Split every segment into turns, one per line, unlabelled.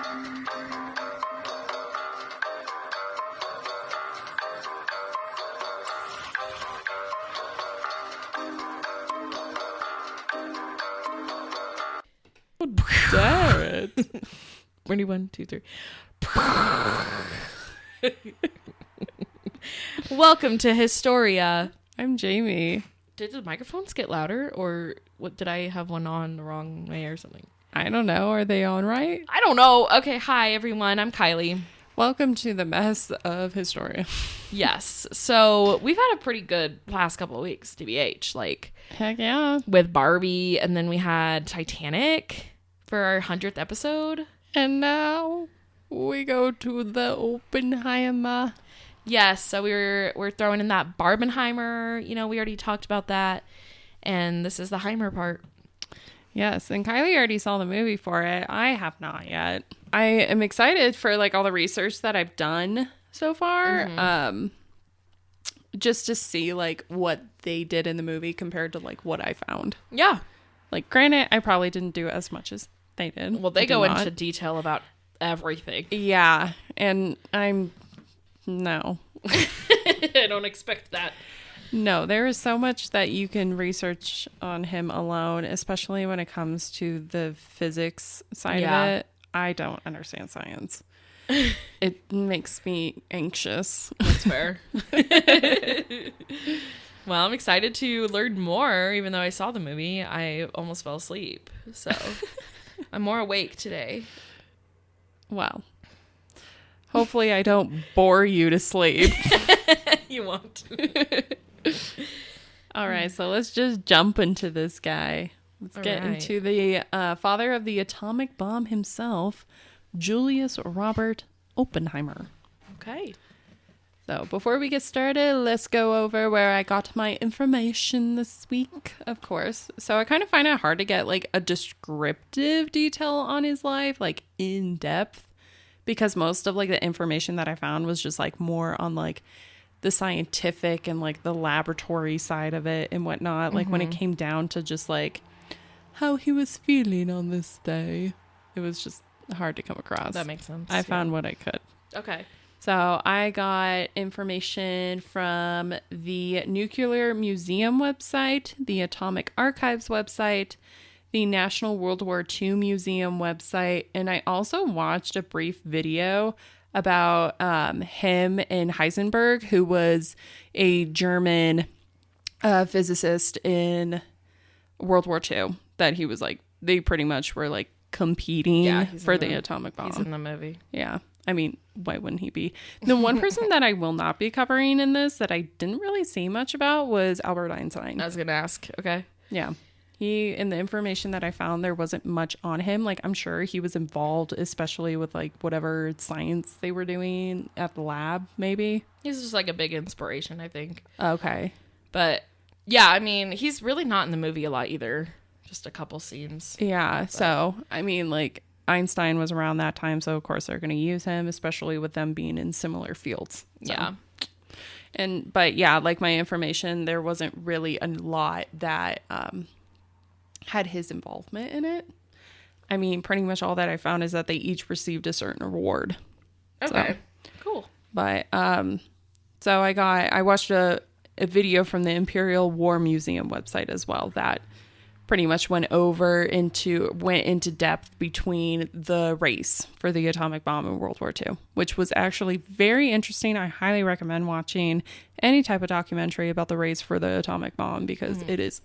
Damn it. Ready, 1, 2, 3. Welcome to Historia.
I'm Jamie.
Did the microphones get louder, or what? Did I have one on the wrong way or something?
I don't know. Are they on right?
I don't know. Okay, hi everyone. I'm Kylie.
Welcome to the mess of Historia.
Yes. So we've had a pretty good last couple of weeks, TBH. Like,
Heck yeah.
with Barbie, and then we had Titanic for our 100th episode.
And now we go to the Oppenheimer.
Yes, so we're throwing in that Barbenheimer. You know, we already talked about that. And this is the Heimer part.
Yes, and Kylie already saw the movie for it. I have not yet. I am excited for like all the research that I've done so far.
Mm-hmm.
Just to see like what they did in the movie compared to like what I found.
Yeah.
Like, granted, I probably didn't do as much as they did.
Well, they go into detail about everything.
Yeah, and no.
I don't expect that.
No, there is so much that you can research on him alone, especially when it comes to the physics side of it. I don't understand science. It makes me anxious.
That's fair. Well, I'm excited to learn more. Even though I saw the movie, I almost fell asleep. So I'm more awake today.
Well, hopefully I don't bore you to sleep.
You won't.
All right, so let's just jump into this guy. Let's get into the father of the atomic bomb himself, Julius Robert Oppenheimer.
Okay.
So before we get started, let's go over where I got my information this week, of course. So I kind of find it hard to get like a descriptive detail on his life, like in depth, because most of like the information that I found was just like more on like the scientific and like the laboratory side of it and whatnot. Like when it came down to just like how he was feeling on this day, it was just hard to come across.
That makes sense.
I found what I could.
Okay.
So I got information from the Nuclear Museum website, the Atomic Archives website, the National World War II Museum website, and I also watched a brief video about him and Heisenberg, who was a German physicist in World War II, that he was like, they pretty much were like competing for the atomic bomb.
He's in the movie.
Yeah. I mean, why wouldn't he be? The one person that I will not be covering in this that I didn't really see much about was Albert Einstein.
I was going to ask. Okay.
Yeah. In the information that I found, there wasn't much on him. Like, I'm sure he was involved, especially with like whatever science they were doing at the lab, maybe.
He's just like a big inspiration, I think.
Okay.
But yeah, I mean, he's really not in the movie a lot either. Just a couple scenes.
Yeah.
But.
So, I mean, like, Einstein was around that time, so of course they're going to use him, especially with them being in similar fields. So.
Yeah.
But yeah, like my information, there wasn't really a lot that had his involvement in it. I mean, pretty much all that I found is that they each received a certain award.
Okay.
So,
cool.
But so I watched a video from the Imperial War Museum website as well that pretty much went into depth between the race for the atomic bomb in World War II, which was actually very interesting. I highly recommend watching any type of documentary about the race for the atomic bomb, because it is,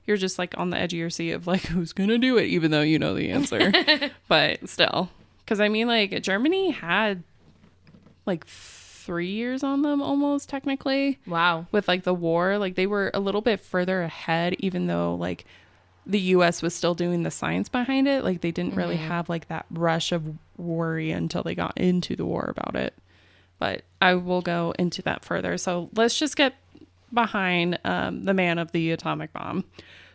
you're just like on the edge of your seat of like, who's going to do it, even though you know the answer. But still, because I mean, like, Germany had like 3 years on them almost, technically.
Wow.
With like the war, like they were a little bit further ahead, even though like the US was still doing the science behind it. Like they didn't really have like that rush of worry until they got into the war about it. But I will go into that further. So let's just get behind the man of the atomic bomb.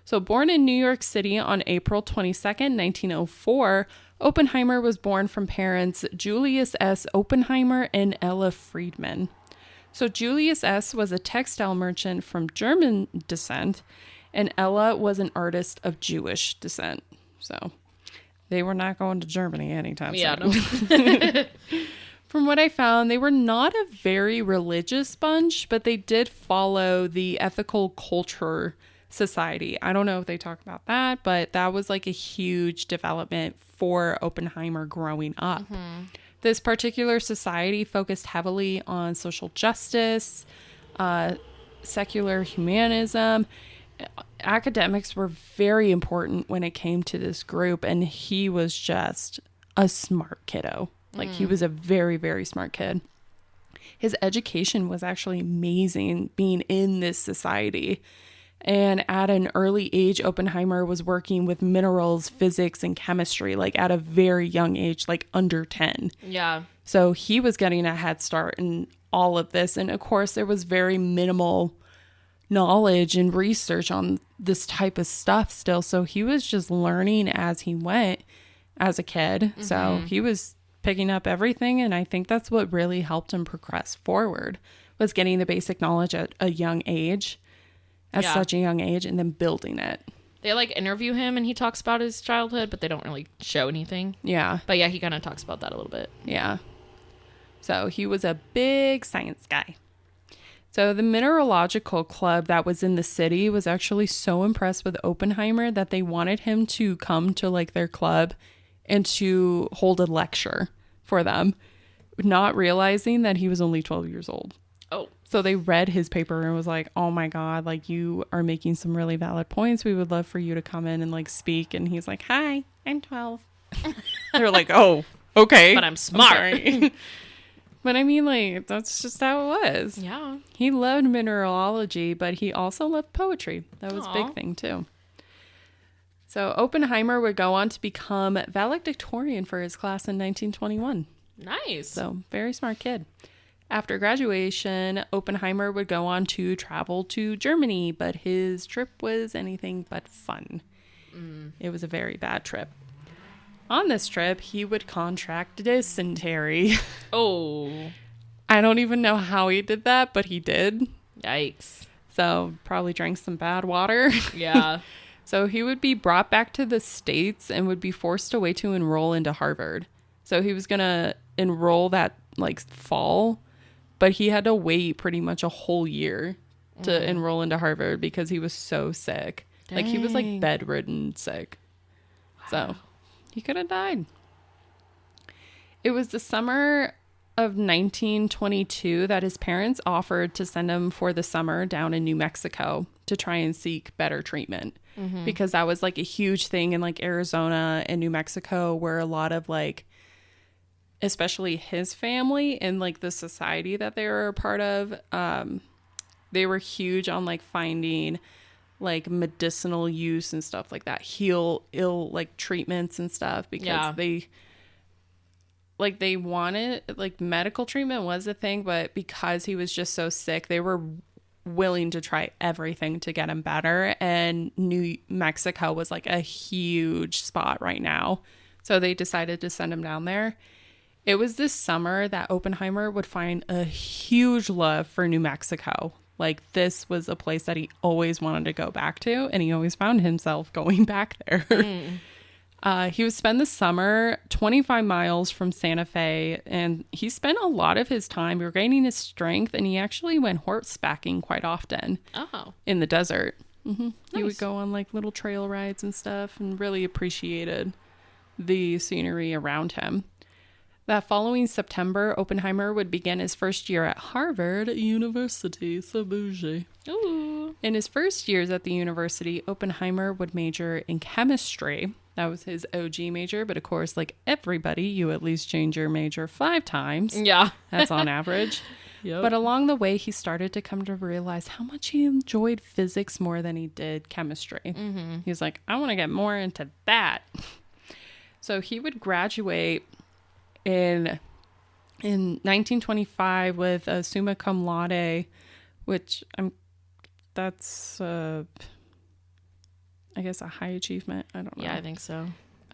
So born in New York City on April 22nd, 1904, Oppenheimer was born from parents Julius S. Oppenheimer and Ella Friedman. So Julius S. was a textile merchant from German descent, and Ella was an artist of Jewish descent. So they were not going to Germany anytime soon.
Yeah, no.
From what I found, they were not a very religious bunch, but they did follow the ethical culture society. I don't know if they talk about that, but that was like a huge development for Oppenheimer growing up. This particular society focused heavily on social justice, secular humanism. Academics were very important when it came to this group, and he was just a smart kiddo. Like, he was a very, very smart kid. His education was actually amazing being in this society. And at an early age, Oppenheimer was working with minerals, physics, and chemistry, like at a very young age, like under 10.
Yeah.
So he was getting a head start in all of this. And of course, there was very minimal knowledge and research on this type of stuff still. So he was just learning as he went as a kid. So he was picking up everything, and I think that's what really helped him progress forward, was getting the basic knowledge at a young age, such a young age, and then building it.
They like interview him and he talks about his childhood, but they don't really show anything.
Yeah.
But yeah, he kind of talks about that a little bit.
Yeah. So he was a big science guy. So the mineralogical club that was in the city was actually so impressed with Oppenheimer that they wanted him to come to like their club and to hold a lecture for them, not realizing that he was only 12 years old.
Oh.
So they read his paper and was like, oh my God, like, you are making some really valid points. We would love for you to come in and like speak. And he's like, hi, I'm 12. They're like, oh, okay.
But I'm smart.
But I mean, like, that's just how it was.
Yeah.
He loved mineralogy, but he also loved poetry. That was a big thing too. So Oppenheimer would go on to become valedictorian for his class in 1921.
Nice.
So very smart kid. After graduation, Oppenheimer would go on to travel to Germany, but his trip was anything but fun. It was a very bad trip. On this trip, he would contract dysentery.
Oh.
I don't even know how he did that, but he did.
Yikes.
So probably drank some bad water.
Yeah.
So he would be brought back to the States and would be forced away to enroll into Harvard. So he was going to enroll that like fall, but he had to wait pretty much a whole year to enroll into Harvard because he was so sick.
Dang.
Like, he was like bedridden sick. Wow. So he could have died. It was the summer of 1922 that his parents offered to send him for the summer down in New Mexico to try and seek better treatment, because that was like a huge thing in like Arizona and New Mexico, where a lot of like, especially his family and like the society that they were a part of, they were huge on like finding like medicinal use and stuff like that, heal ill like treatments and stuff, because they wanted, like, medical treatment was a thing, but because he was just so sick, they were willing to try everything to get him better. And New Mexico was like a huge spot right now. So they decided to send him down there. It was this summer that Oppenheimer would find a huge love for New Mexico. Like, this was a place that he always wanted to go back to, and he always found himself going back there. He would spend the summer 25 miles from Santa Fe, and he spent a lot of his time regaining his strength, and he actually went horsebacking quite often in the desert. Nice. He would go on like little trail rides and stuff and really appreciated the scenery around him. That following September, Oppenheimer would begin his first year at Harvard University. So bougie.
Ooh.
In his first years at the university, Oppenheimer would major in chemistry. That was his OG major, but of course, like everybody, you at least change your major 5 times.
Yeah.
That's on average.
Yep.
But along the way, he started to come to realize how much he enjoyed physics more than he did chemistry. He was like, I want to get more into that. So he would graduate in 1925 with a summa cum laude, which that's I guess a high achievement. I don't know.
Yeah, I think so.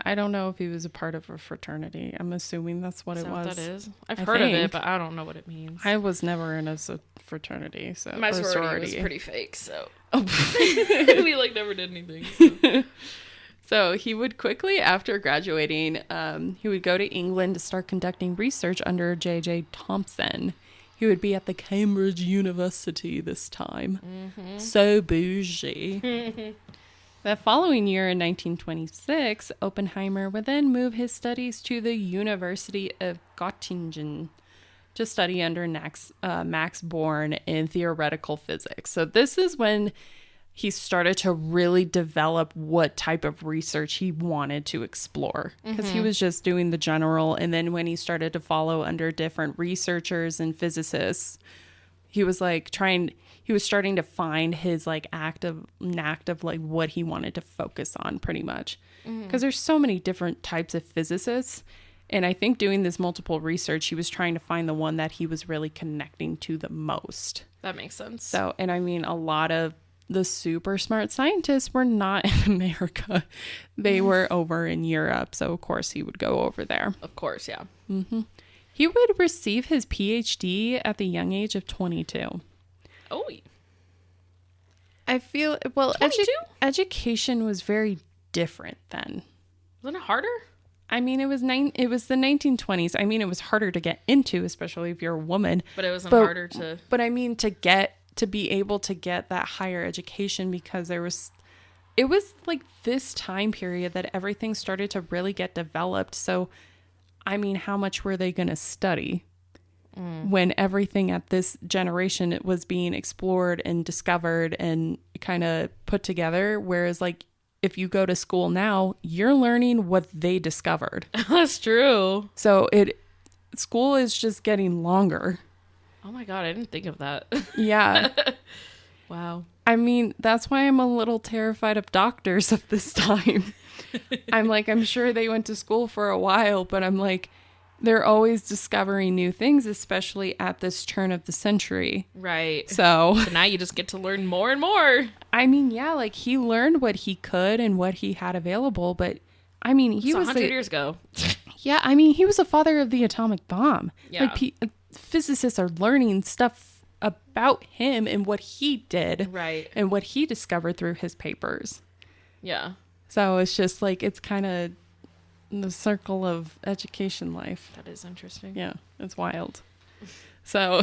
I don't know if he was a part of a fraternity. I'm assuming that's what it was.
What that is? I've heard of it, but I don't know what it means.
I was never in a fraternity, so
my sorority was pretty fake, so we like never did anything. So.
So he would quickly, after graduating, he would go to England to start conducting research under J.J. Thomson. He would be at the Cambridge University this time. Mm-hmm. So bougie. The following year, in 1926, Oppenheimer would then move his studies to the University of Göttingen to study under Max Born in theoretical physics. So this is when he started to really develop what type of research he wanted to explore, because he was just doing the general. And then when he started to follow under different researchers and physicists, he was starting to find his like knack of like what he wanted to focus on pretty much. Because there's so many different types of physicists. And I think doing this multiple research, he was trying to find the one that he was really connecting to the most.
That makes sense.
So, and I mean, a lot of the super smart scientists were not in America. They were over in Europe. So, of course, he would go over there.
Of course, yeah.
Mm-hmm. He would receive his PhD at the young age of 22.
Oh.
I feel, well, education was very different then.
Wasn't it harder?
I mean, it was the 1920s. I mean, it was harder to get into, especially if you're a woman.
But it wasn't harder to...
But I mean, to be able to get that higher education, because it was like this time period that everything started to really get developed. So, I mean, how much were they going to study when everything at this generation was being explored and discovered and kind of put together? Whereas like, if you go to school now, you're learning what they discovered.
That's true.
So school is just getting longer.
Oh my God, I didn't think of that.
Yeah.
Wow.
I mean, that's why I'm a little terrified of doctors of this time. I'm sure they went to school for a while, but I'm like, they're always discovering new things, especially at this turn of the century.
Right.
So
now you just get to learn more and more.
I mean, yeah, like he learned what he could and what he had available, but I mean, he was
100 years ago.
Yeah, I mean, he was the father of the atomic bomb.
Yeah.
Like physicists are learning stuff about him and what he did.
Right.
And what he discovered through his papers.
Yeah.
So it's just like, it's kind of the circle of education life.
That is interesting.
Yeah, it's wild. So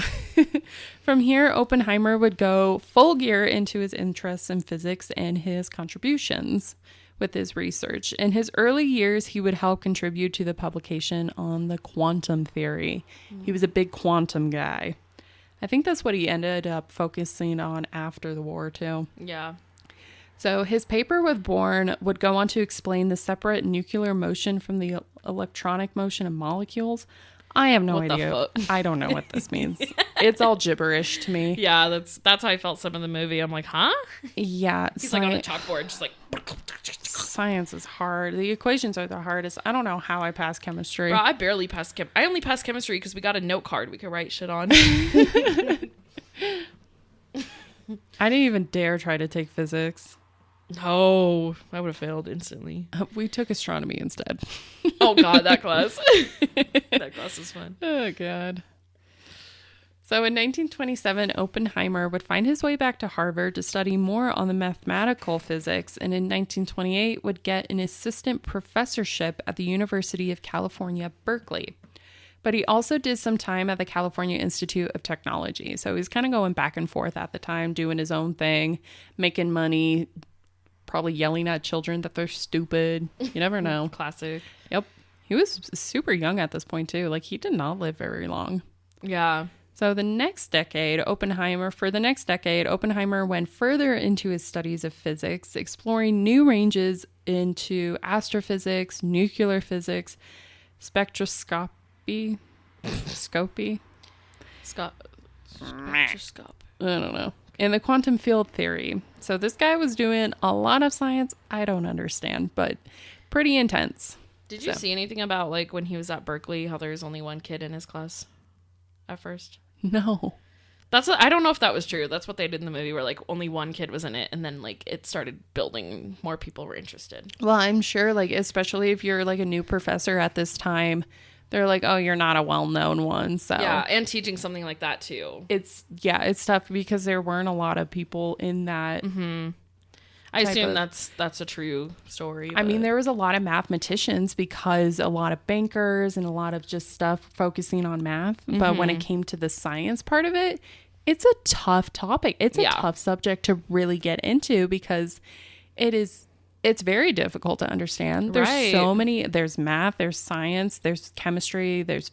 from here, Oppenheimer would go full gear into his interests in physics and his contributions with his research. In his early years, he would help contribute to the publication on the quantum theory. He was a big quantum guy. I think that's what he ended up focusing on after the war, too.
Yeah.
So his paper with Born would go on to explain the separate nuclear motion from the electronic motion of molecules. I have no idea. I don't know what this means. It's all gibberish to me.
Yeah, that's how I felt some of the movie. I'm like, huh?
Yeah.
He's like on the chalkboard, just like...
Science is hard. The equations are the hardest. I don't know how I passed chemistry.
Bro, I barely passed I only passed chemistry because we got a note card we could write shit on.
I didn't even dare try to take physics.
No, I would have failed instantly.
We took astronomy instead.
Oh God, that class. That class was fun.
Oh God. So in 1927, Oppenheimer would find his way back to Harvard to study more on the mathematical physics, and in 1928 would get an assistant professorship at the University of California, Berkeley. But he also did some time at the California Institute of Technology. So he's kind of going back and forth at the time, doing his own thing, making money, probably yelling at children that they're stupid. You never know.
Classic.
Yep. He was super young at this point, too. Like, he did not live very long.
Yeah.
So the next decade, Oppenheimer went further into his studies of physics, exploring new ranges into astrophysics, nuclear physics, spectroscopy. Scopy?
Spectroscopy.
I don't know. And the quantum field theory. So this guy was doing a lot of science I don't understand, but pretty intense.
Did you see anything about, like, when he was at Berkeley, how there was only one kid in his class at first?
No.
I don't know if that was true. That's what they did in the movie, where, like, only one kid was in it, and then, like, it started building. More people were interested.
Well, I'm sure, like, especially if you're, like, a new professor at this time, they're like, oh, you're not a well-known one, so.
Yeah, and teaching something like that, too.
It's tough because there weren't a lot of people in that.
Mm-hmm. I assume that's a true story.
I mean, there was a lot of mathematicians because a lot of bankers and a lot of just stuff focusing on math. But when it came to the science part of it, it's a tough topic. It's a tough subject to really get into because it's very difficult to understand. There's so many, there's math, there's science, there's chemistry, there's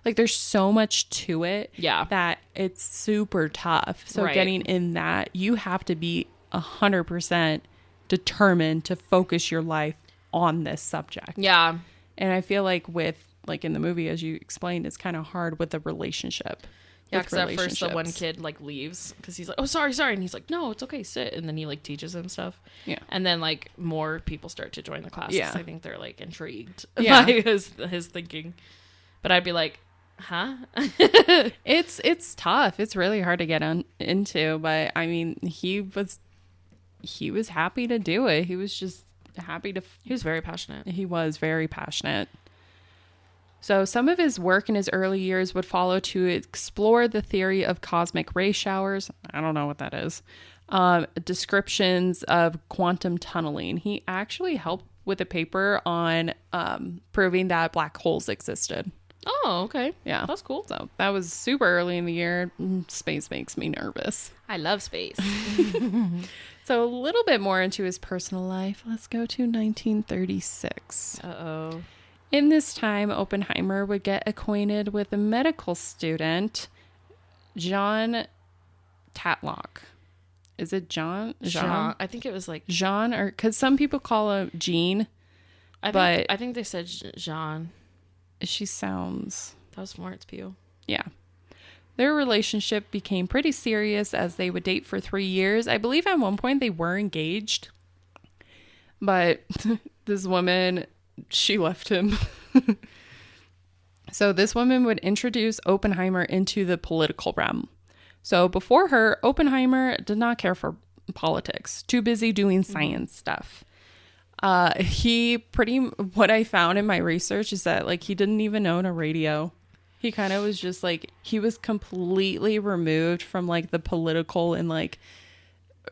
there's so much to it that it's super tough. So getting in that, you have to be 100% determined to focus your life on this subject.
Yeah.
And I feel like in the movie, as you explained, it's kind of hard with the relationship.
Yeah, because at first the one kid leaves because he's like, oh, sorry, and he's like, no, it's okay, sit, and then he teaches him stuff. Yeah, and then more people start to join the class. Yeah, I think they're intrigued by his thinking. But I'd be like, huh?
It's tough. It's really hard to get into. But I mean, he was happy to do it. He was just happy to.
He was very passionate.
He was very passionate. So some of his work in his early years would follow to explore the theory of cosmic ray showers. I don't know what that is. Descriptions of quantum tunneling. He actually helped with a paper on proving that black holes existed.
Oh, okay.
Yeah.
That's cool.
So that was super early in the year. Space makes me nervous.
I love space.
So a little bit more into his personal life. Let's go to 1936.
Uh-oh.
In this time, Oppenheimer would get acquainted with a medical student, John Tatlock. Is it John?
Jean. I think it was
Jean, or because some people call him Jean.
I think they said Jean.
She sounds.
That was Florence Pugh.
Yeah. Their relationship became pretty serious as they would date for 3 years. I believe at one point they were engaged. But this woman, she left him. So this woman would introduce Oppenheimer into the political realm. So before her, Oppenheimer did not care for politics. Too busy doing science stuff. What I found in my research is that he didn't even own a radio. He kind of was just he was completely removed from the political and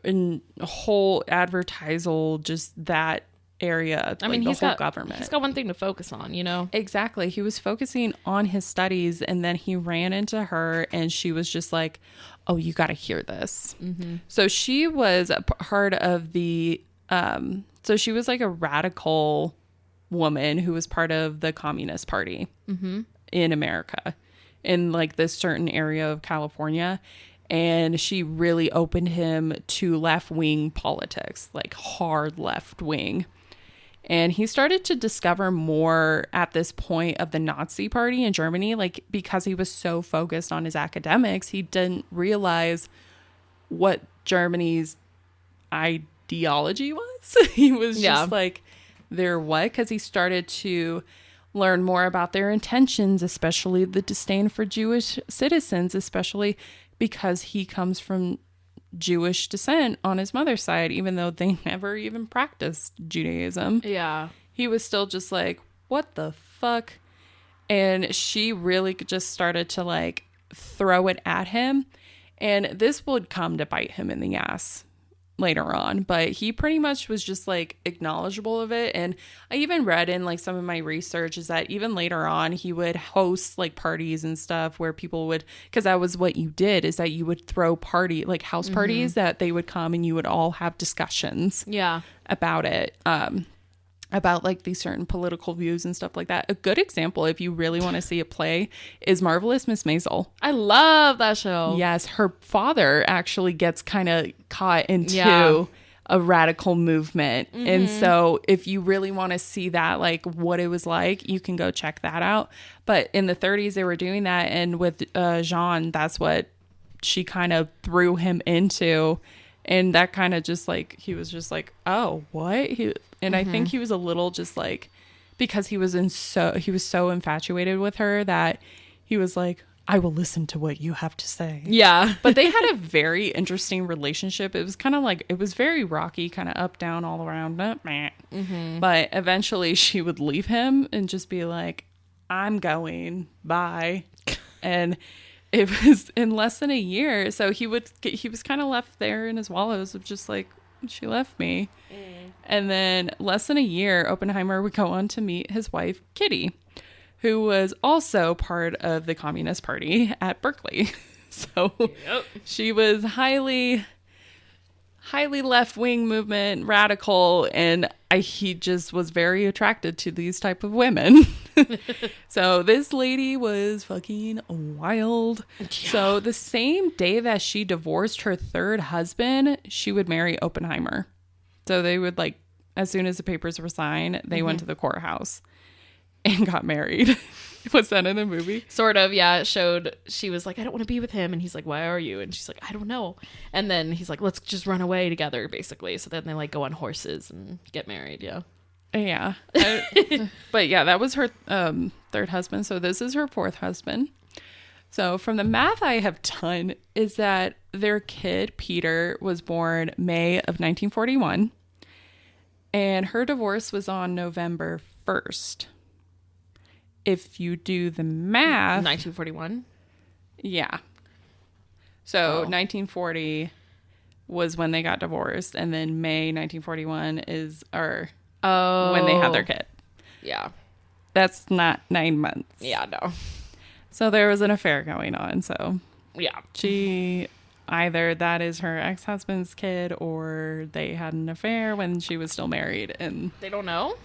in whole advertisal, just that area.
I mean,
the whole government.
He's got one thing to focus on,
Exactly. He was focusing on his studies, and then he ran into her, and she was just like, oh, you got to hear this. Mm-hmm. So she was a part of the, so she was a radical woman who was part of the Communist Party in America, in this certain area of California. And she really opened him to left-wing politics, hard left-wing. And he started to discover more at this point of the Nazi Party in Germany, because he was so focused on his academics, he didn't realize what Germany's ideology was. He was just their what? Because he started to learn more about their intentions, especially the disdain for Jewish citizens, especially because he comes from Jewish descent on his mother's side, even though they never even practiced Judaism.
Yeah.
He was still just what the fuck? And she really just started to throw it at him. And this would come to bite him in the ass later on, but he pretty much was just acknowledgeable of it. And I even read in some of my research is that even later on he would host parties and stuff where people would, because that was what you did, is that you would throw house parties that they would come and you would all have discussions about it, about these certain political views and stuff like that. A good example, if you really want to see a play, is Marvelous Miss Maisel.
I love that show.
Yes, her father actually gets kind of caught into a radical movement. And so if you really want to see that, what it was like, you can go check that out. But in the 30s, they were doing that. And with Jean, that's what she kind of threw him into. And that kind of just he was just oh, what? I think he was a little just because he was so infatuated with her that he was I will listen to what you have to say.
Yeah.
But they had a very interesting relationship. It was kind of it was very rocky, kind of up, down, all around. But eventually she would leave him and just be I'm going, bye. And it was in less than a year. So he was kind of left there in his wallows of just She left me. And then less than a year, Oppenheimer would go on to meet his wife, Kitty, who was also part of the Communist Party at Berkeley. So she was highly left-wing movement, radical, and he just was very attracted to these type of women. So this lady was fucking wild. Yeah. So the same day that she divorced her third husband, she would marry Oppenheimer. So they would, like, as soon as the papers were signed, they went to the courthouse and got married. Was that in the movie?
Sort of, yeah. It showed she was like, I don't want to be with him. And he's like, why are you? And she's like, I don't know. And then he's like, let's just run away together, basically. So then they, like, go on horses and get married, yeah.
Yeah. But yeah, that was her third husband. So this is her fourth husband. So from the math I have done is that their kid, Peter, was born May of 1941. And her divorce was on November 1st. If you do the math...
1941?
Yeah. So 1940 was when they got divorced. And then May 1941 is... when they had their kid.
Yeah.
That's not 9 months.
Yeah, no.
So there was an affair going on. So
yeah,
she either that is her ex-husband's kid or they had an affair when she was still married. And
they don't know?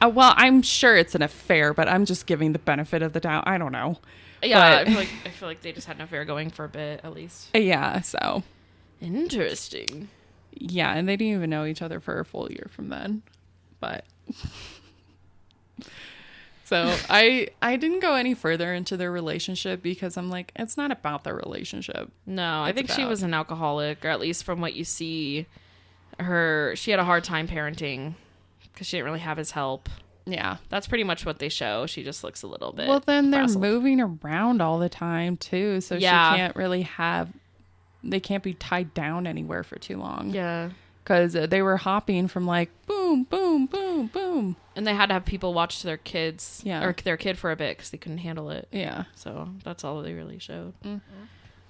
Well, I'm sure it's an affair, but I'm just giving the benefit of the doubt. I don't know.
Yeah, but I feel like they just had an affair going for a bit, at least.
Yeah, so.
Interesting.
Yeah, and they didn't even know each other for a full year from then. But so I didn't go any further into their relationship because I'm like, it's not about their relationship.
No, I think she was an alcoholic, or at least from what you see, she had a hard time parenting because she didn't really have his help. Yeah, that's pretty much what they show. She just looks a little bit.
Well, then they're moving around all the time too, so she can't really they can't be tied down anywhere for too long.
Yeah.
Because they were hopping from like boom, boom, boom, boom.
And they had to have people watch their kids or their kid for a bit because they couldn't handle it.
Yeah.
So that's all they really showed. Mm-hmm.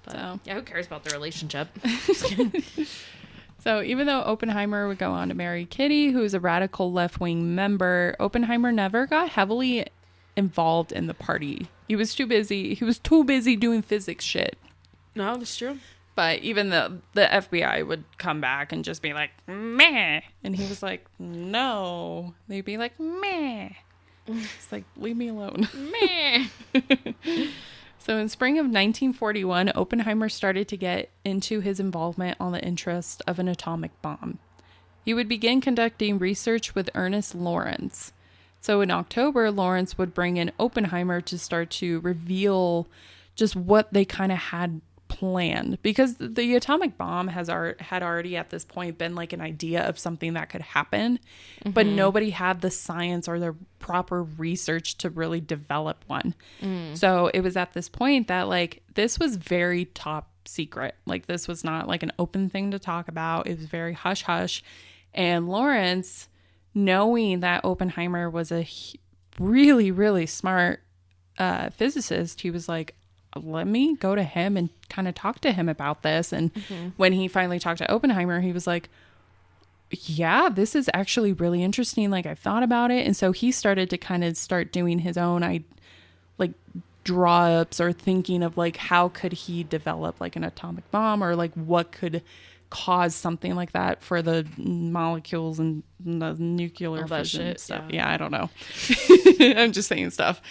But,
so
yeah, who cares about their relationship?
So even though Oppenheimer would go on to marry Kitty, who is a radical left-wing member, Oppenheimer never got heavily involved in the party. He was too busy. He was too busy doing physics shit.
No, that's true.
But even the FBI would come back and just be like, meh. And he was like, no. They'd be like, meh. It's like, leave me alone.
Meh.
So in spring of 1941, Oppenheimer started to get into his involvement on the interest of an atomic bomb. He would begin conducting research with Ernest Lawrence. So in October, Lawrence would bring in Oppenheimer to start to reveal just what they kind of had planned, because the atomic bomb had already at this point been like an idea of something that could happen, but nobody had the science or the proper research to really develop one. So it was at this point that like this was very top secret. Like this was not like an open thing to talk about. It was very hush hush. And Lawrence, knowing that Oppenheimer was a really, really smart physicist, he was like, let me go to him and kind of talk to him about this. And when he finally talked to Oppenheimer, he was like, yeah, this is actually really interesting. Like, I've thought about it. And so he started to kind of start doing his own, like, draw ups or thinking of like, how could he develop like an atomic bomb, or like what could cause something like that for the molecules and the nuclear fission stuff. Yeah, I don't know. I'm just saying stuff.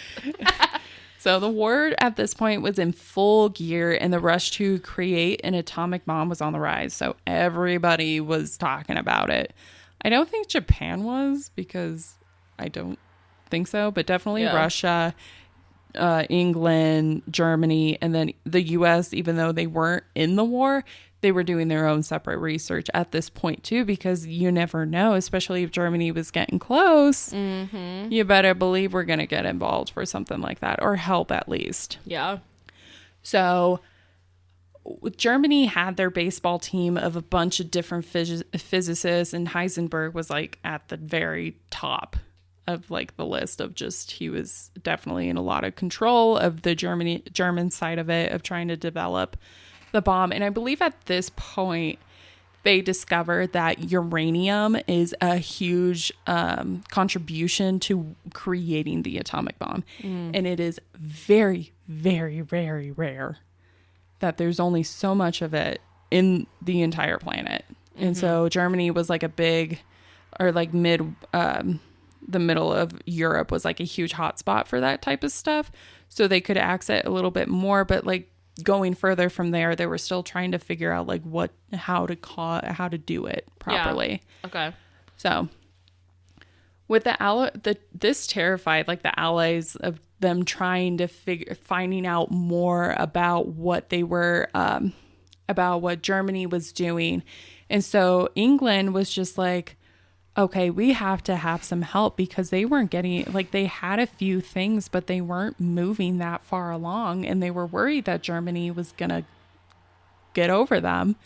So the war at this point was in full gear, and the rush to create an atomic bomb was on the rise. So everybody was talking about it. I don't think Japan was, because I don't think so, but definitely Russia, England, Germany, and then the US, even though they weren't in the war, they were doing their own separate research at this point too, because you never know, especially if Germany was getting close. You better believe we're going to get involved for something like that, or help at least.
Yeah.
So Germany had their baseball team of a bunch of different physicists, and Heisenberg was like at the very top of like the list of just, he was definitely in a lot of control of the German side of it, of trying to develop the bomb. And I believe at this point they discovered that uranium is a huge contribution to creating the atomic bomb. And it is very, very, very rare that there's only so much of it in the entire planet. And so Germany was like a big, or like the middle of Europe was like a huge hotspot for that type of stuff. So they could access it a little bit more, but like going further from there, they were still trying to figure out like how to do it properly.
Yeah. Okay.
So with this terrified like the allies of them trying to finding out more about what they were, about what Germany was doing. And so England was just like, okay, we have to have some help, because they weren't getting, like, they had a few things, but they weren't moving that far along. And they were worried that Germany was going to get over them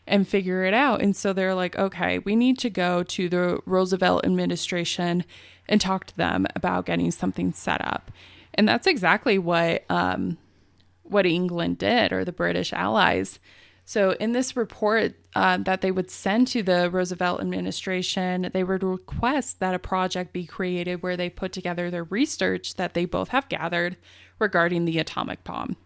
and figure it out. And so they're like, okay, we need to go to the Roosevelt administration and talk to them about getting something set up. And that's exactly what England did, or the British allies. So in this report that they would send to the Roosevelt administration, they would request that a project be created where they put together their research that they both have gathered regarding the atomic bomb.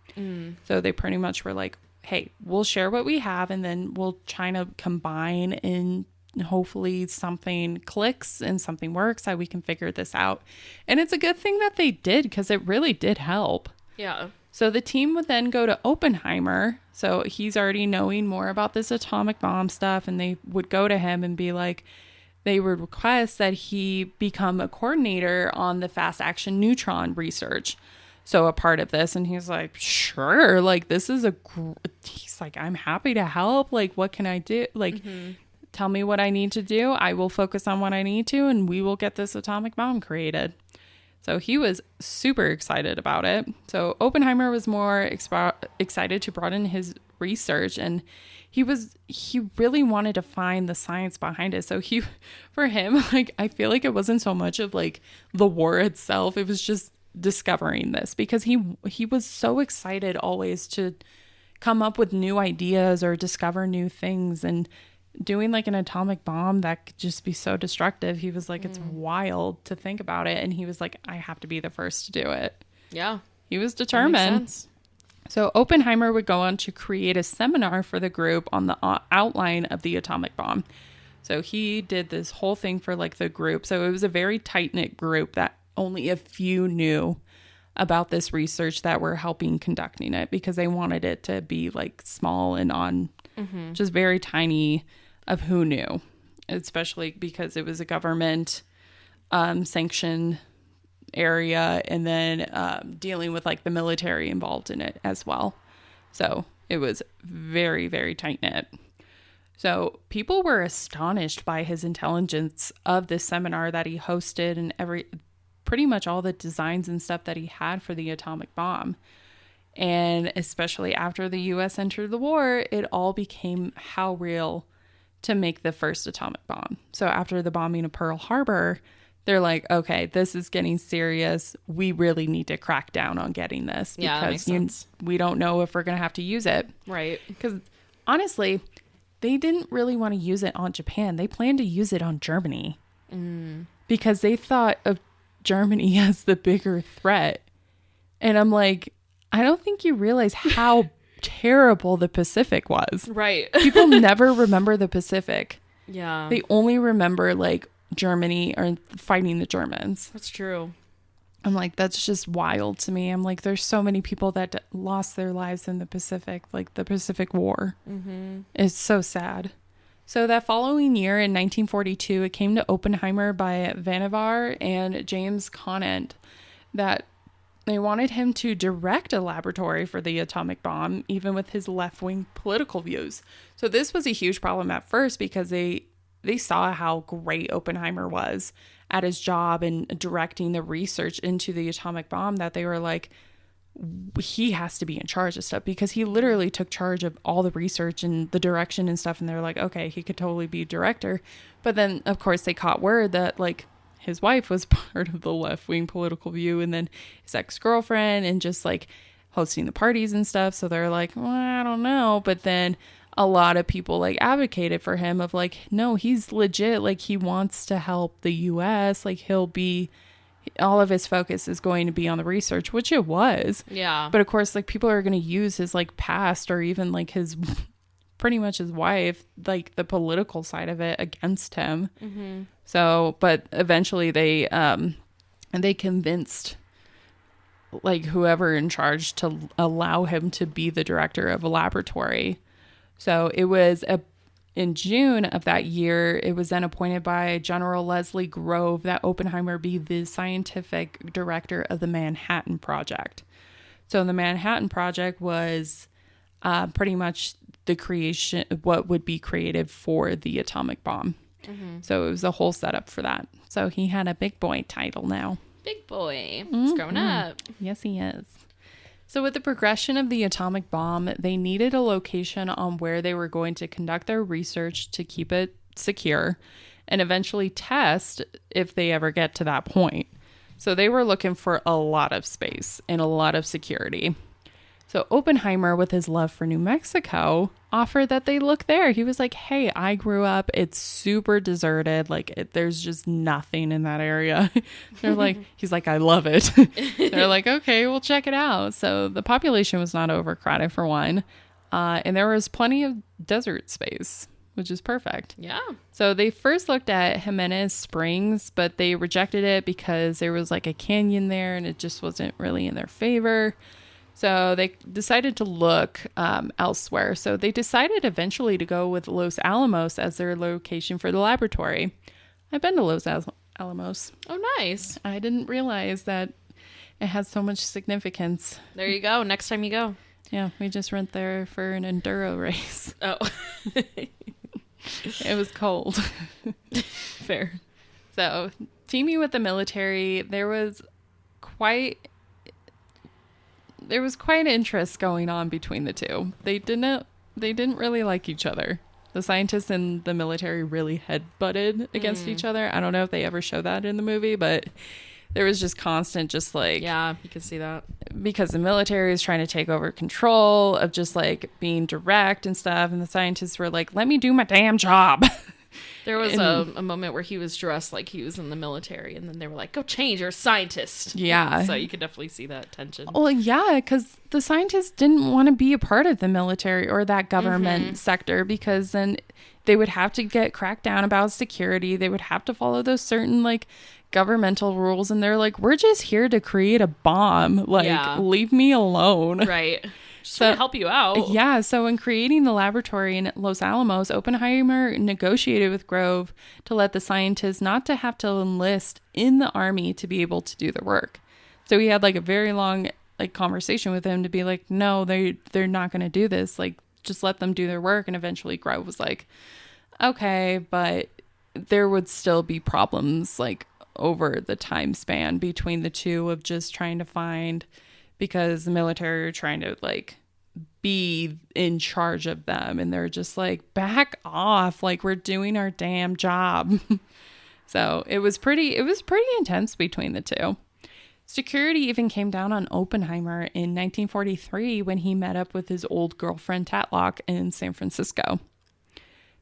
So they pretty much were like, hey, we'll share what we have, and then we'll try to combine, and hopefully something clicks and something works, how we can figure this out. And it's a good thing that they did, because it really did help.
Yeah.
So the team would then go to Oppenheimer. So he's already knowing more about this atomic bomb stuff. And they would go to him and be like, they would request that he become a coordinator on the fast action neutron research. So a part of this. And he's like, sure, like, this is he's like, I'm happy to help. Like, what can I do? Like, tell me what I need to do. I will focus on what I need to, and we will get this atomic bomb created. So he was super excited about it. So Oppenheimer was more excited to broaden his research, and he really wanted to find the science behind it. So for him, like, I feel like it wasn't so much of like the war itself. It was just discovering this, because he was so excited always to come up with new ideas or discover new things, and doing like an atomic bomb that could just be so destructive. He was like, it's wild to think about it. And he was like, I have to be the first to do it.
Yeah.
He was determined. So Oppenheimer would go on to create a seminar for the group on the outline of the atomic bomb. So he did this whole thing for like the group. So it was a very tight-knit group that only a few knew about this research that were helping conducting it, because they wanted it to be like small and on just very tiny of who knew, especially because it was a government sanctioned area, and then dealing with like the military involved in it as well. So it was very, very tight knit. So people were astonished by his intelligence of this seminar that he hosted, and pretty much all the designs and stuff that he had for the atomic bomb. And especially after the U.S. entered the war, it all became how real to make the first atomic bomb. So after the bombing of Pearl Harbor, they're like, okay, this is getting serious. We really need to crack down on getting this, because we don't know if we're going to have to use it.
Right.
Because honestly, they didn't really want to use it on Japan. They planned to use it on Germany, because they thought of Germany as the bigger threat. And I'm like, I don't think you realize how terrible the Pacific was.
Right.
People never remember the Pacific.
Yeah.
They only remember like Germany or fighting the Germans.
That's true.
I'm like, that's just wild to me. I'm like, there's so many people that lost their lives in the Pacific, like the Pacific War. It's so sad. So that following year in 1942, it came to Oppenheimer by Vannevar and James Conant that they wanted him to direct a laboratory for the atomic bomb, even with his left-wing political views. So this was a huge problem at first, because they saw how great Oppenheimer was at his job and directing the research into the atomic bomb, that they were like, he has to be in charge of stuff, because he literally took charge of all the research and the direction and stuff. And they're like, okay, he could totally be director. But then, of course, they caught word that like his wife was part of the left-wing political view, and then his ex-girlfriend, and just like hosting the parties and stuff. So they're like, well, I don't know. But then a lot of people like advocated for him of like, no, he's legit. Like he wants to help the US. Like all of his focus is going to be on the research, which it was.
Yeah.
But of course, like people are going to use his like past or even like his pretty much his wife, like the political side of it against him. Mm-hmm. So, but eventually they convinced like whoever in charge to allow him to be the director of a laboratory. So it was in June of that year, it was then appointed by General Leslie Grove that Oppenheimer be the scientific director of the Manhattan Project. So the Manhattan Project was pretty much the creation, what would be created for the atomic bomb. Mm-hmm. So it was a whole setup for that. So he had a big boy title now.
Big boy. He's growing up.
Yes, he is. So with the progression of the atomic bomb, they needed a location on where they were going to conduct their research to keep it secure and eventually test if they ever get to that point. So they were looking for a lot of space and a lot of security. So Oppenheimer, with his love for New Mexico, offered that they look there. He was like, hey, I grew up. It's super deserted. Like, there's just nothing in that area. They're like, he's like, I love it. They're like, okay, we'll check it out. So the population was not overcrowded for one. And there was plenty of desert space, which is perfect.
Yeah.
So they first looked at Jimenez Springs, but they rejected it because there was like a canyon there and it just wasn't really in their favor. So they decided to look elsewhere. So they decided eventually to go with Los Alamos as their location for the laboratory. I've been to Los Alamos.
Oh, nice.
I didn't realize that it has so much significance.
There you go. Next time you go.
Yeah, we just went there for an enduro race.
Oh.
It was cold.
Fair.
So teaming with the military, there was quite interest going on between the two. They didn't really like each other. The scientists and the military really head-butted against each other. I don't know if they ever show that in the movie, but there was just constant, just like...
Yeah, you can see that.
Because the military is trying to take over control of just like being direct and stuff. And the scientists were like, let me do my damn job.
There was a moment where he was dressed like he was in the military, and then they were like, go change, you're a scientist.
Yeah.
So you could definitely see that tension.
Well, yeah, because the scientists didn't want to be a part of the military or that government sector, because then they would have to get cracked down about security. They would have to follow those certain like governmental rules. And they're like, we're just here to create a bomb. Like, leave me alone.
Right. Just to help you out.
Yeah. So in creating the laboratory in Los Alamos, Oppenheimer negotiated with Grove to let the scientists not to have to enlist in the army to be able to do the work. So he had like a very long like conversation with him to be like, no, they're not going to do this. Like, just let them do their work. And eventually Grove was like, okay, but there would still be problems like over the time span between the two of just trying to find, because the military are trying to like be in charge of them, and they're just like, back off, like we're doing our damn job. So it was pretty intense between the two. Security even came down on Oppenheimer in 1943 when he met up with his old girlfriend Tatlock in San Francisco.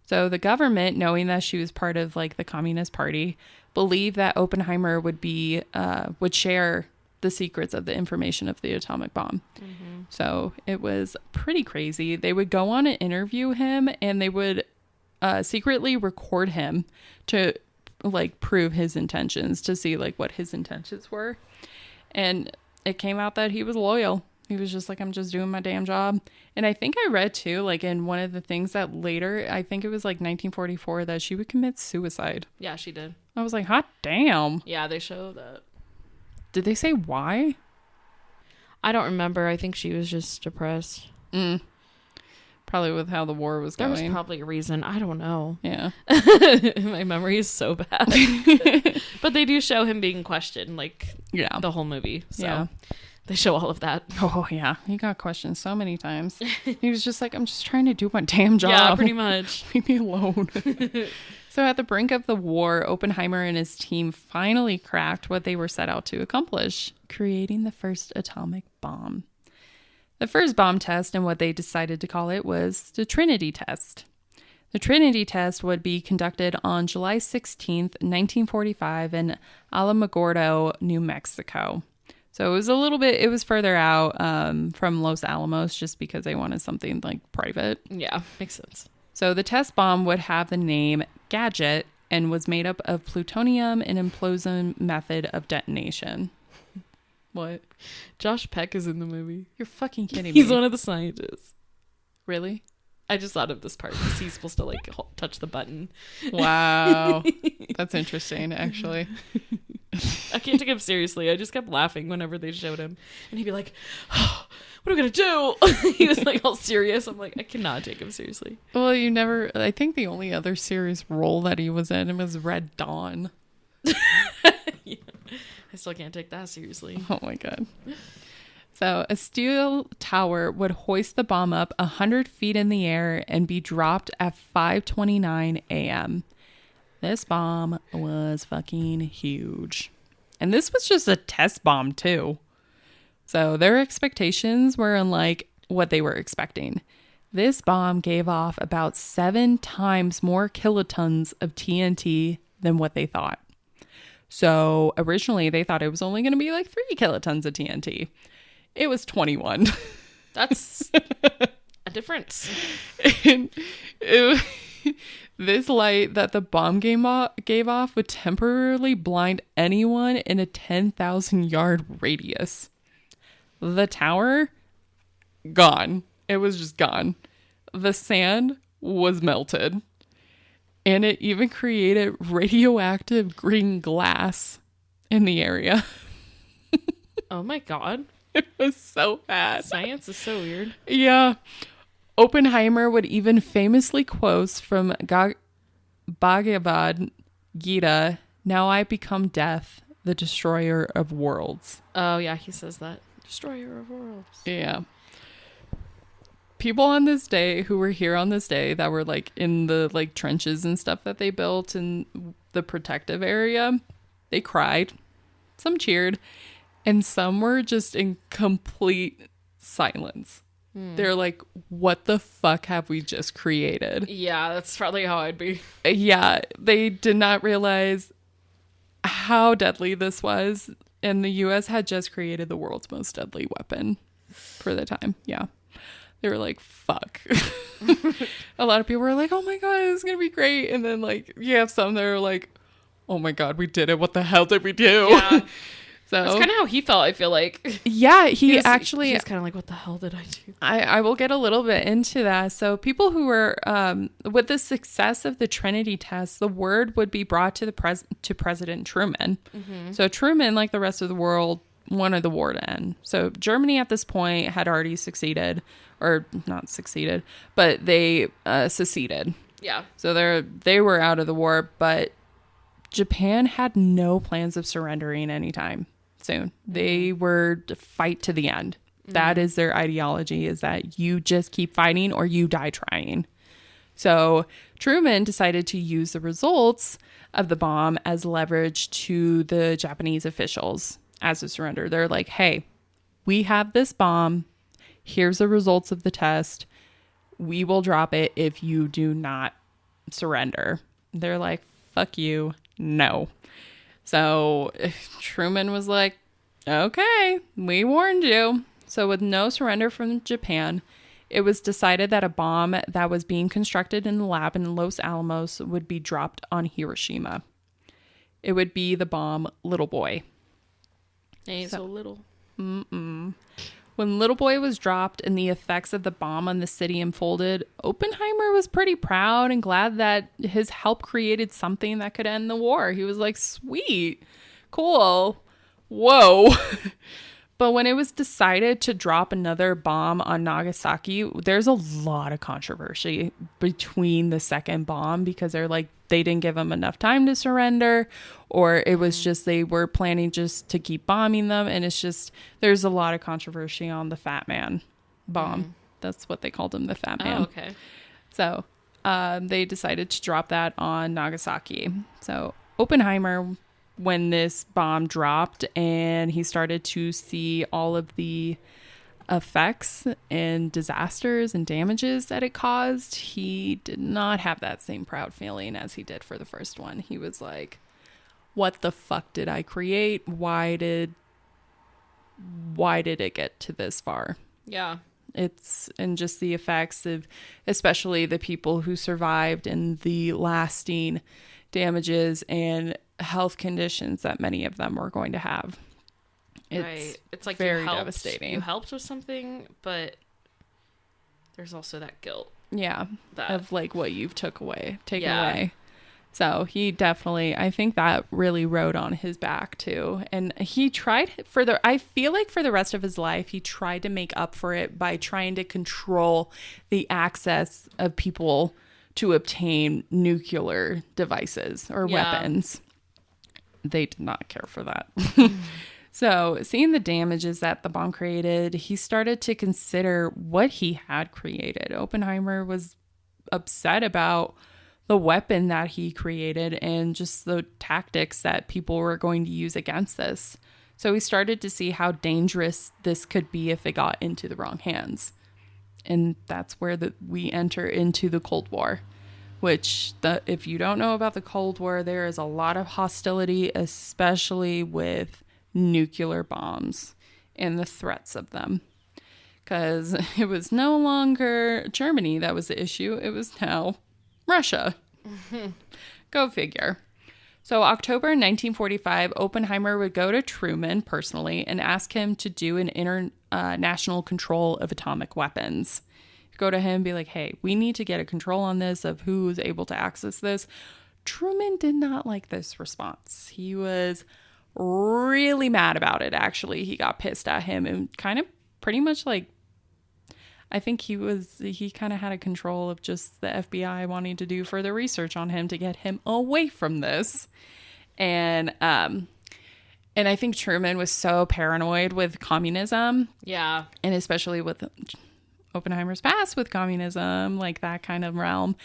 So the government, knowing that she was part of like the Communist Party, believed that Oppenheimer would share the secrets of the information of the atomic bomb. Mm-hmm. So it was pretty crazy. They would go on and interview him, and they would secretly record him to like prove his intentions, to see like what his intentions were. And it came out that he was loyal. He was just like, I'm just doing my damn job. And I think I read too, like in one of the things that later, I think it was like 1944, that she would commit suicide.
Yeah, she did.
I was like, hot damn.
Yeah, they show that.
Did they say why?
I don't remember. I think she was just depressed.
Probably with how the war was going.
There was probably a reason. I don't know.
Yeah.
My memory is so bad. But they do show him being questioned, like, the whole movie. So they show all of that.
Oh, yeah. He got questioned so many times. He was just like, I'm just trying to do my damn job.
Yeah, pretty much.
Leave me alone. So at the brink of the war, Oppenheimer and his team finally cracked what they were set out to accomplish, creating the first atomic bomb. The first bomb test, and what they decided to call it, was the Trinity test. The Trinity test would be conducted on July 16th, 1945 in Alamogordo, New Mexico. So it was further out from Los Alamos just because they wanted something like private.
Yeah, makes sense.
So the test bomb would have the name Gadget and was made up of plutonium and implosion method of detonation. What?
Josh Peck is in the movie.
You're fucking kidding me.
He's one of the scientists.
Really?
I just thought of this part because he's supposed to like touch the button.
Wow. That's interesting, actually.
I can't take him seriously. I just kept laughing whenever they showed him. And he'd be like, oh, what are we going to do? He was like all serious. I'm like, I cannot take him seriously.
Well, I think the only other serious role that he was in was Red Dawn.
Yeah. I still can't take that seriously.
Oh my God. So a steel tower would hoist the bomb up 100 feet in the air and be dropped at 5:29 a.m. This bomb was fucking huge. And this was just a test bomb too. So their expectations were unlike what they were expecting. This bomb gave off about 7 times more kilotons of TNT than what they thought. So originally they thought it was only going to be like 3 kilotons of TNT. It was 21.
That's a difference.
And this light that the bomb gave off would temporarily blind anyone in a 10,000 yard radius. The tower, gone. It was just gone. The sand was melted. And it even created radioactive green glass in the area.
Oh my God.
It was so bad.
Science is so weird.
Yeah. Oppenheimer would even famously quote from Bhagavad Gita, "Now I become death, the destroyer of worlds."
Oh, yeah, he says that. Destroyer of worlds.
Yeah. People on this day who were here on this day that were like in the like trenches and stuff that they built in the protective area, they cried. Some cheered. And some were just in complete silence. They're like, what the fuck have we just created?
Yeah, that's probably how I'd be.
Yeah, they did not realize how deadly this was. And the U.S. had just created the world's most deadly weapon for the time. Yeah. They were like, fuck. A lot of people were like, oh my God, it's going to be great. And then like, you have some that are like, oh my God, we did it. What the hell did we do?
Yeah.
So
that's kind of how he felt, I feel like.
Yeah, he was kind
of like, what the hell did I do?
I will get a little bit into that. So people who were, with the success of the Trinity test, the word would be brought to President Truman. Mm-hmm. So Truman, like the rest of the world, wanted the war to end. So Germany at this point had already succeeded, or not succeeded, but they seceded.
Yeah.
So they were out of the war, but Japan had no plans of surrendering anytime soon. They were to fight to the end. That is their ideology, is that you just keep fighting or you die trying. So Truman decided to use the results of the bomb as leverage to the Japanese officials as a surrender. They're like, hey, we have this bomb. Here's the results of the test. We will drop it if you do not surrender. They're like, fuck you. No. So Truman was like, okay, we warned you. So with no surrender from Japan, it was decided that a bomb that was being constructed in the lab in Los Alamos would be dropped on Hiroshima. It would be the bomb Little Boy.
Ain't so little.
When Little Boy was dropped and the effects of the bomb on the city unfolded, Oppenheimer was pretty proud and glad that his help created something that could end the war. He was like, sweet, cool, whoa. But when it was decided to drop another bomb on Nagasaki, there's a lot of controversy between the second bomb because they're like, they didn't give them enough time to surrender, or it was just they were planning just to keep bombing them. And it's just, there's a lot of controversy on the Fat Man bomb. That's what they called him, the Fat Man.
Oh, okay.
So they decided to drop that on Nagasaki. So Oppenheimer, when this bomb dropped and he started to see all of the effects and disasters and damages that it caused, he did not have that same proud feeling as he did for the first one. He was like, what the fuck did I create? Why did it get to this far?
Yeah.
And just the effects of, especially the people who survived, and the lasting damages and health conditions that many of them were going to have.
It's like
very devastating.
You helped with something, but there's also that guilt.
Yeah. Of like what you've taken away. So he definitely, I think that really rode on his back too. And he tried I feel like for the rest of his life, he tried to make up for it by trying to control the access of people to obtain nuclear devices or weapons. They did not care for that. So seeing the damages that the bomb created, he started to consider what he had created. Oppenheimer was upset about the weapon that he created and just the tactics that people were going to use against this. So he started to see how dangerous this could be if it got into the wrong hands. And that's where we enter into the Cold War, which if you don't know about the Cold War, there is a lot of hostility, especially with nuclear bombs and the threats of them. Because it was no longer Germany that was the issue. It was now Russia. Go figure. So October 1945, Oppenheimer would go to Truman personally and ask him to do an international control of atomic weapons. Go to him and be like, hey, we need to get a control on this of who's able to access this. Truman did not like this response. He was really mad about it, actually. He got pissed at him and kind of pretty much like, I think he kind of had a control of just the FBI wanting to do further research on him to get him away from this. And I think Truman was so paranoid with communism.
Yeah.
And especially with Oppenheimer's past with communism, like that kind of realm,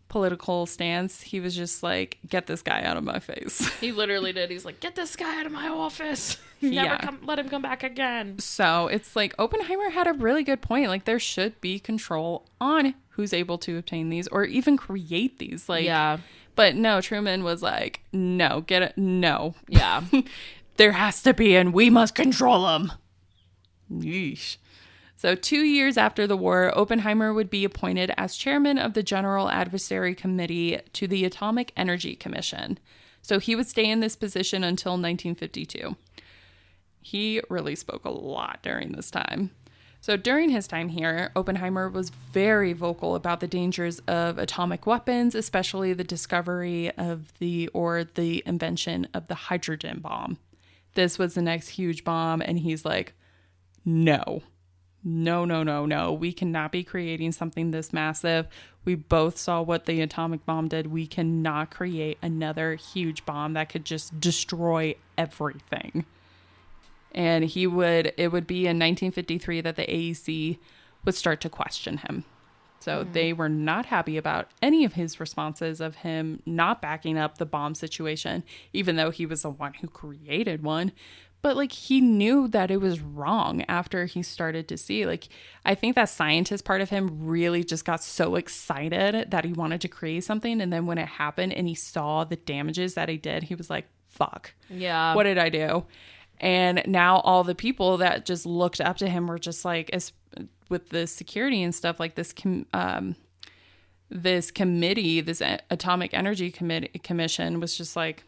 political stance. He was just like, get this guy out of my face.
He literally did. He's like, get this guy out of my office. Let him come back again.
So it's like Oppenheimer had a really good point. Like there should be control on who's able to obtain these or even create these. Like, yeah. But no, Truman was like, no, get it. No.
Yeah.
There has to be, and we must control them. Yeesh. So 2 years after the war, Oppenheimer would be appointed as chairman of the General Advisory Committee to the Atomic Energy Commission. So he would stay in this position until 1952. He really spoke a lot during this time. So during his time here, Oppenheimer was very vocal about the dangers of atomic weapons, especially the discovery of the invention of the hydrogen bomb. This was the next huge bomb, and he's like, no. No. We cannot be creating something this massive. We both saw what the atomic bomb did. We cannot create another huge bomb that could just destroy everything. And it would be in 1953 that the AEC would start to question him. So they were not happy about any of his responses of him not backing up the bomb situation, even though he was the one who created one. But, like, he knew that it was wrong after he started to see, like, I think that scientist part of him really just got so excited that he wanted to create something. And then when it happened and he saw the damages that he did, he was like, fuck. Yeah. What did I do? And now all the people that just looked up to him were just like, with the security and stuff, like this committee, this Atomic Energy Commission was just like,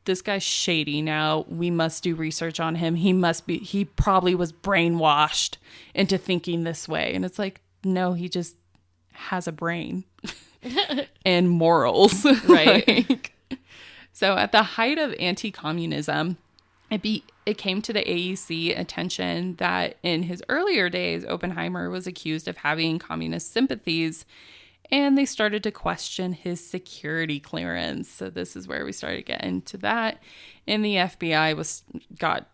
this guy's shady now. We must do research on him. He probably was brainwashed into thinking this way. And it's like, no, he just has a brain and morals. Right. So at the height of anti-communism, it came to the AEC attention that in his earlier days, Oppenheimer was accused of having communist sympathies, and they started to question his security clearance. So this is where we started getting into that. And the FBI got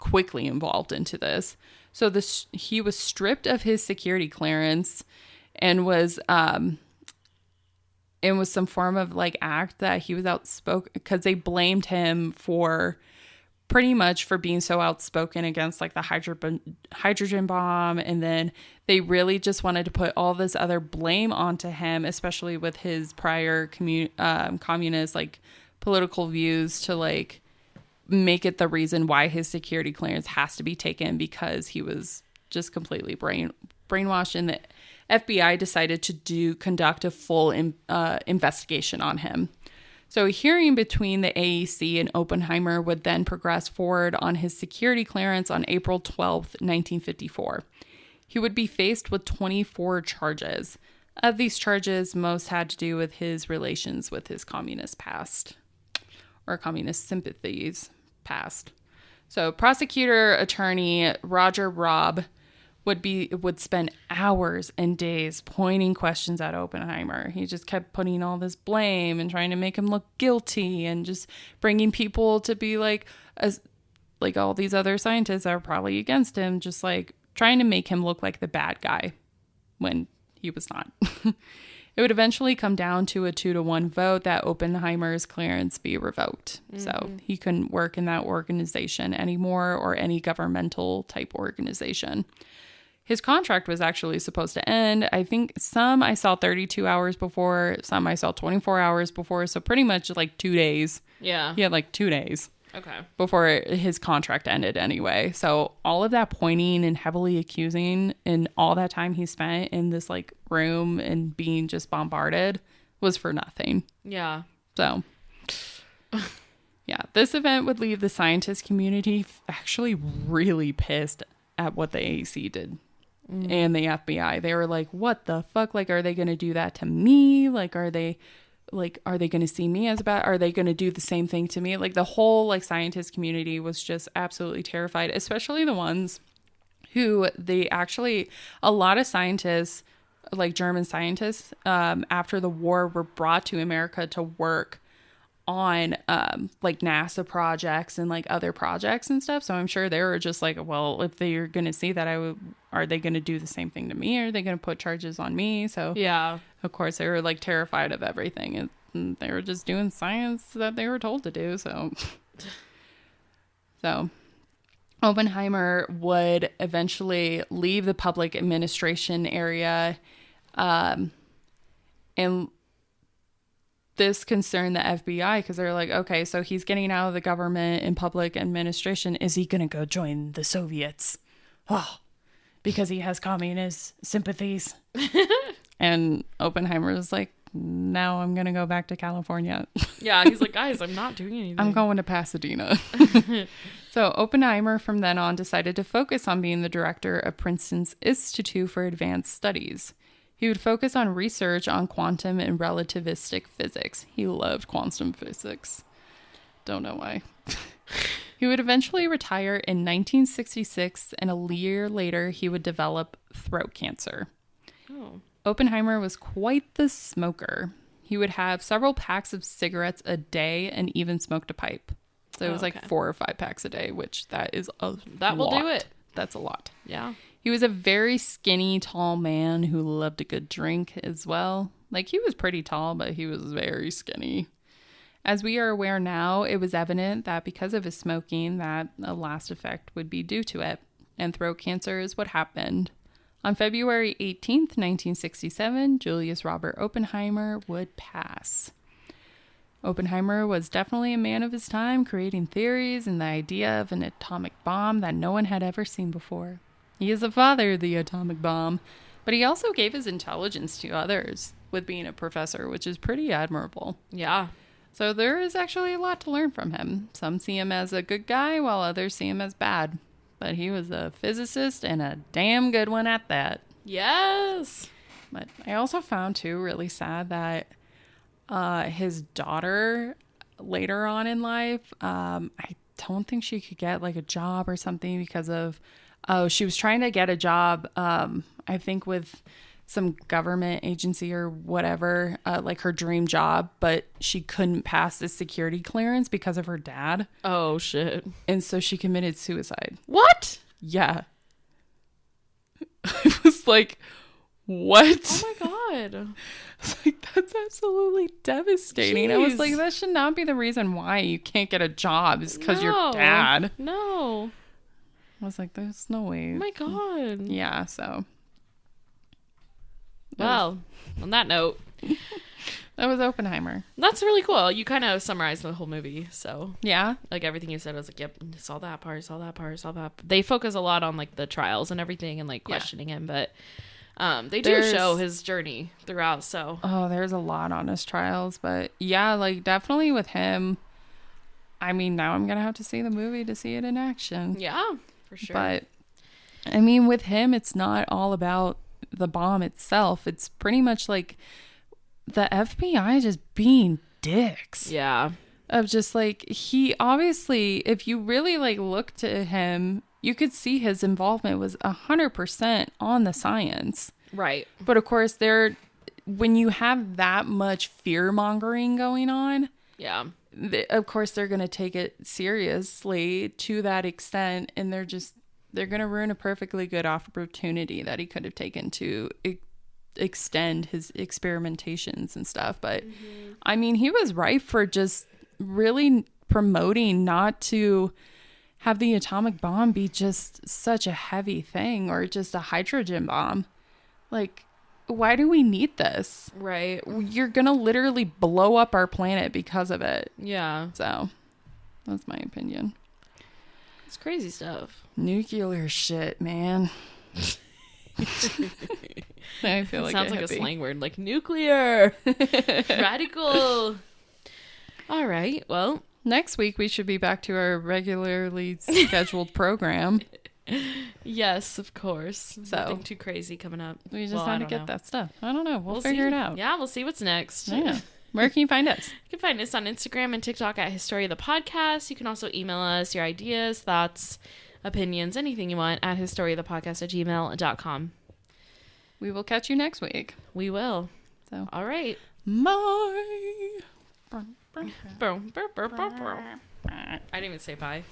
quickly involved into this. So he was stripped of his security clearance and was some form of like act that he was outspoken, because they blamed him for pretty much for being so outspoken against like the hydrogen bomb. And then they really just wanted to put all this other blame onto him, especially with his prior communist like political views, to like make it the reason why his security clearance has to be taken, because he was just completely brainwashed. And the FBI decided to conduct a full investigation on him. So a hearing between the AEC and Oppenheimer would then progress forward on his security clearance on April 12th, 1954. He would be faced with 24 charges. Of these charges, most had to do with his relations with his communist past, or communist sympathies past. So prosecutor attorney Roger Robb would spend hours and days pointing questions at Oppenheimer. He just kept putting all this blame and trying to make him look guilty, and just bringing people to be like all these other scientists that are probably against him, just like trying to make him look like the bad guy when he was not. It would eventually come down to a 2-1 vote that Oppenheimer's clearance be revoked. Mm-hmm. So he couldn't work in that organization anymore, or any governmental type organization. His contract was actually supposed to end. I think some I saw 32 hours before, some I saw 24 hours before. So pretty much like 2 days.
Yeah.
He had like 2 days.
Okay.
Before his contract ended anyway. So all of that pointing and heavily accusing, and all that time he spent in this like room and being just bombarded, was for nothing.
Yeah.
So yeah, this event would leave the scientist community actually really pissed at what the AEC did. And the FBI. They were like, what the fuck? Like, are they going to do that to me? Like, are they going to see me as bad? Are they going to do the same thing to me? Like, the whole like scientist community was just absolutely terrified, especially the ones who a lot of scientists, like German scientists, after the war were brought to America to work on like NASA projects and like other projects and stuff. So I'm sure they were just like, well, if they're going to see that, are they going to do the same thing to me? Are they going to put charges on me? So
yeah, of
course they were like terrified of everything, and they were just doing science that they were told to do. So Oppenheimer would eventually leave the public administration area, and this concerned the FBI, because they're like, okay, so he's getting out of the government and public administration. Is he going to go join the Soviets? Oh, because he has communist sympathies. And Oppenheimer was like, no, I'm going to go back to California.
Yeah, he's like, guys, I'm not doing anything.
I'm going to Pasadena. So Oppenheimer from then on decided to focus on being the director of Princeton's Institute for Advanced Studies. He would focus on research on quantum and relativistic physics. He loved quantum physics. Don't know why. He would eventually retire in 1966, and a year later, he would develop throat cancer.
Oh.
Oppenheimer was quite the smoker. He would have several packs of cigarettes a day and even smoked a pipe. So it was like 4 or 5 packs a day, which that is a lot.
That will do it.
That's a lot.
Yeah.
He was a very skinny, tall man who loved a good drink as well. Like, he was pretty tall, but he was very skinny. As we are aware now, it was evident that because of his smoking, that a last effect would be due to it. And throat cancer is what happened. On February 18th, 1967, Julius Robert Oppenheimer would pass. Oppenheimer was definitely a man of his time, creating theories and the idea of an atomic bomb that no one had ever seen before. He is the father of the atomic bomb, but he also gave his intelligence to others with being a professor, which is pretty admirable.
Yeah.
So there is actually a lot to learn from him. Some see him as a good guy, while others see him as bad. But he was a physicist, and a damn good one at that.
Yes.
But I also found, too, really sad that his daughter, later on in life, I don't think she could get like a job or something because of... Oh, she was trying to get a job, I think with some government agency or whatever, like her dream job, but she couldn't pass the security clearance because of her dad.
Oh, shit.
And so she committed suicide.
What?
Yeah. I was like, what?
Oh my God.
I was like, that's absolutely devastating. Jeez. I was like, that should not be the reason why you can't get a job is because your dad.
No.
I was like, there's no way.
Oh my God.
Yeah, so.
Well, on that note.
That was Oppenheimer.
That's really cool. You kind of summarized the whole movie, so.
Yeah?
Like, everything you said, I was like, yep, saw that part, saw that part, saw that. They focus a lot on, like, the trials and everything and, like, questioning him, but they do show his journey throughout, so.
Oh, there's a lot on his trials, but yeah, like, definitely with him, I mean, now I'm going to have to see the movie to see it in action.
Yeah, for sure.
But, I mean, with him, it's not all about the bomb itself. It's pretty much, like, the FBI just being dicks.
Yeah.
Of just like, he obviously, if you really like look to him, you could see his involvement was 100% on the science.
Right.
But of course, when you have that much fear mongering going on,
yeah,
of course they're going to take it seriously to that extent, and they're going to ruin a perfectly good opportunity that he could have taken to extend his experimentations and stuff. But I mean, he was ripe for just really promoting not to have the atomic bomb be just such a heavy thing, or just a hydrogen bomb. Like, why do we need this?
Right.
You're gonna literally blow up our planet because of it.
Yeah.
So that's my opinion.
It's crazy stuff.
Nuclear shit, man. I feel like
sounds like a slang word, like nuclear, radical. All right. Well,
next week we should be back to our regularly scheduled program.
Yes, of course.
So
nothing too crazy coming up.
We just had to get that stuff. I don't know. We'll figure it out.
Yeah, we'll see what's next.
Yeah. Where can you find us?
You can find us on Instagram and TikTok at Historia the Podcast. You can also email us your ideas, thoughts, opinions, anything you want at historiathepodcast@gmail.com.
We will catch you next week.
We will.
So,
all right.
Bye.
I didn't even say bye.